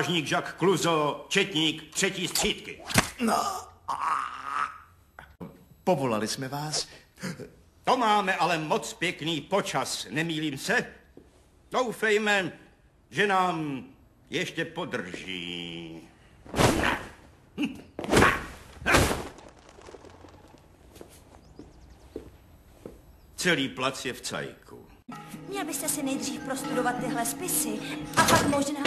strážník Jacques Clouseau, četník 3. střídky. No. Povolali jsme vás. To máme ale moc pěkný počas, nemýlím se? Doufejme, že nám ještě podrží. Celý plac je v cajku. Měl byste si nejdřív prostudovat tyhle spisy a pak možná...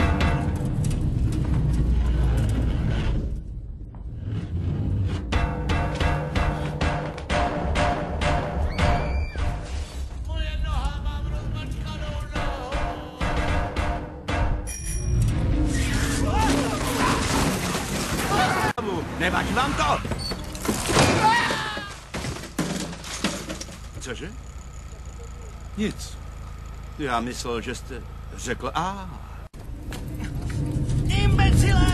Nevadí vám to? Cože? Nic. Já myslel, že jste řekl A. Imbecile!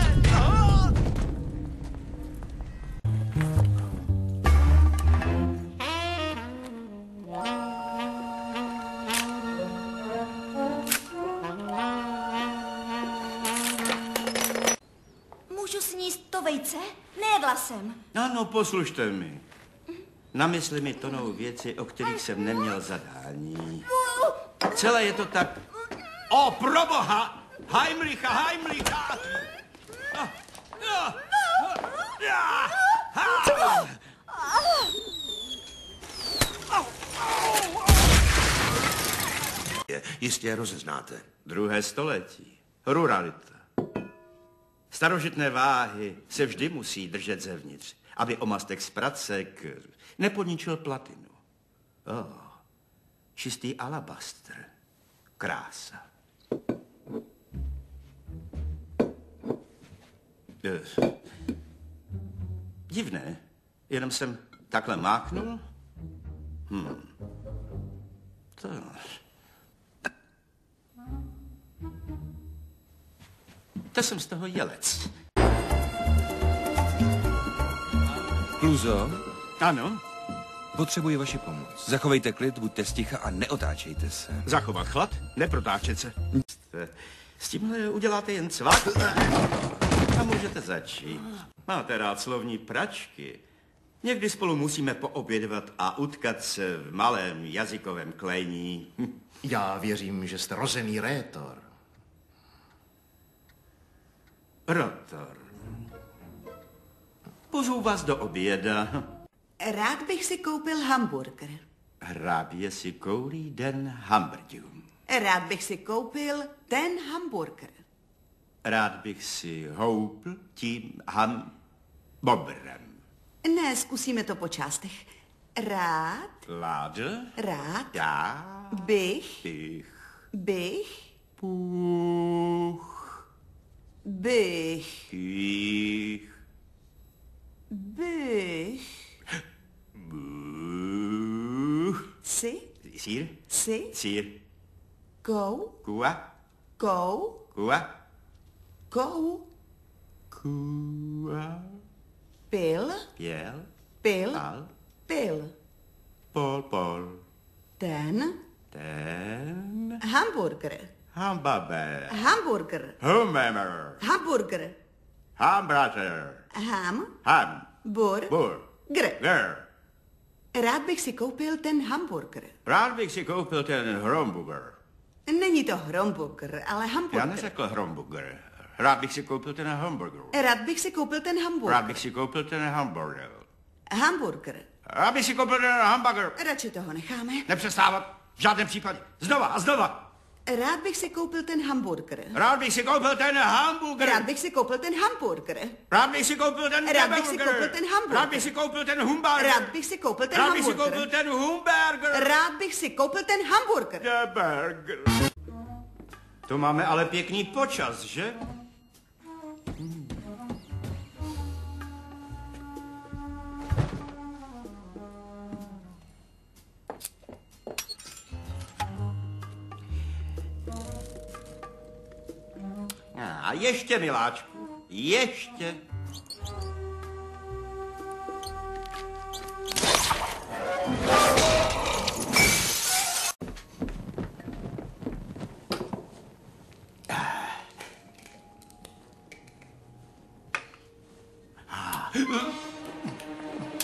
Můžu sníst to vejce? Nejedla jsem. Ano, poslušte mi. Na mysli mi tonou věci, o kterých jsem neměl zadání. Celé je to tak... O, proboha! Heimlicha, Heimlicha! Jistě je rozeznáte. 2. století. Ruralita. Starožitné váhy se vždy musí držet zevnitř, aby omastek z pracek nepodničil platinu. Čistý alabastr. Krása. Divné, jenom jsem takhle máknul. To jsem z toho jelec. Clouseau? Ano. Potřebuji vaši pomoc. Zachovejte klid, buďte sticha a neotáčejte se. Zachovat chlad, neprotáčet se. S tímhle uděláte jen cvak a můžete začít. Máte rád slovní pračky. Někdy spolu musíme poobědvat a utkat se v malém jazykovém klení. Já věřím, že jste rozený rétor. Rotor. Pozvu vás do oběda. Rád bych si koupil hamburger. Hrabě si koulí den hamburgerů. Rád bych si koupil ten hamburger. Rád bych si houpl tím hamburgerem. Ne, zkusíme to po částech. Rád Ládl. Rád Já. bych Bych. si Sír. si Sír. kou Kua. kou Kua. kou Kua. pil Jel. pil Al. pil Pol. ten hamburger Hamburger. hamburger Hummer. hamburger Hamburger. ham Ham. bur Bur. gr. Ger. Rád bych si koupil ten hamburger. Rád bych si koupil ten hamburger. Není to hamburger, ale hamburger. Já neřekl hamburger. Rád bych si koupil ten hamburger. Rád bych si koupil ten hamburger. Rád bych si koupil ten hamburger. Hamburger. Rád bych si koupil ten hamburger. Radši toho necháme. Nepřestávat. V žádném případě. Znova a znova. Rád bych si koupil ten hamburger. Rád bych si koupil ten hamburger. Rád bych si koupil ten hamburger. Rád bych si koupil ten Rád bych si koupil ten hamburger. Rád bych si koupil ten hamburger. Rád bych si koupil ten Rád bych si hamburger. koupil ten hamburger. Rád bych si koupil ten hamburger. Hamburger. To máme ale pěkný počas, že? A ještě, miláčku, ještě.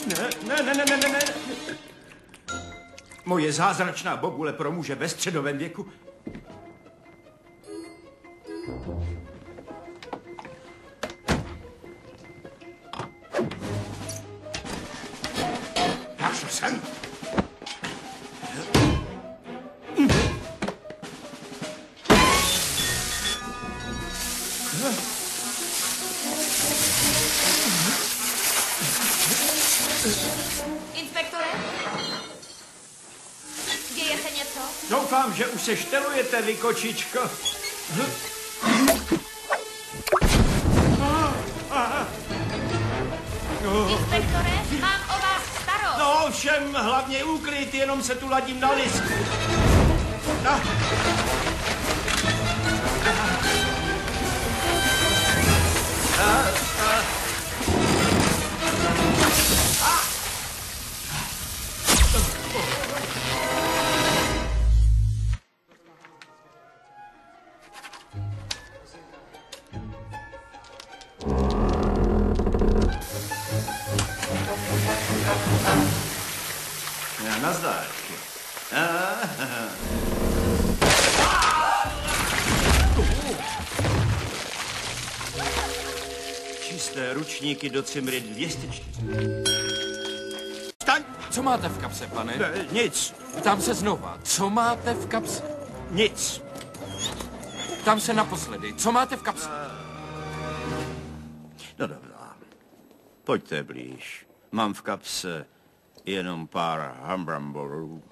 Ne. Moje zázračná bobule pro muže ve středovém věku. Já šel sem. Inspektore? Děje se něco? Doufám, že už se štelujete, vy kočičko. Inspektore, mám o vás starost. No všem, hlavně úklid, jenom se tu ladím na list. Nazdar. Čisté ručníky do cimry 204. Staň! Co máte v kapse, pane? Nic, Ptám se znova. Co máte v kapse? nic. Ptám se naposledy. Co máte v kapse? No dobrá. Pojďte blíž. Mám v kapse jenom pár hambramborů.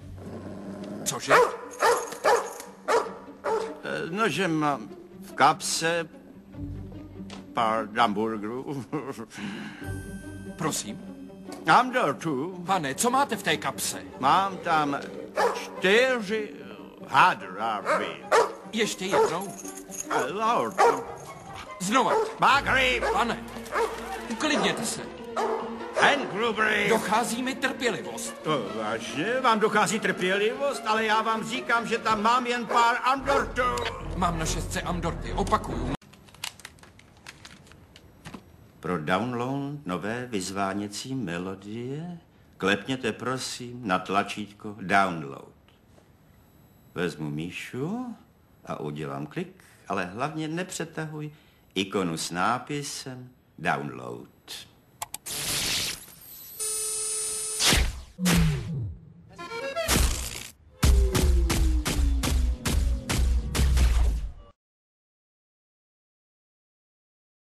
Cože? No, že mám v kapse pár hamburgerů. Prosím. Hamdortů. Pane, co máte v té kapse? Mám tam 4 hadráby. Ještě jednou. Lord. Znova. Bagry. Pane, uklidněte se. Hengrubery. Dochází mi trpělivost. Vážně? Vám dochází trpělivost, ale já vám říkám, že tam mám jen pár Amdortů. Mám na 6 Amdorty. Opakuju. Pro download nové vyzváněcí melodie klepněte prosím na tlačítko download. Vezmu míšu a udělám klik, ale hlavně nepřetahuj ikonu s nápisem download.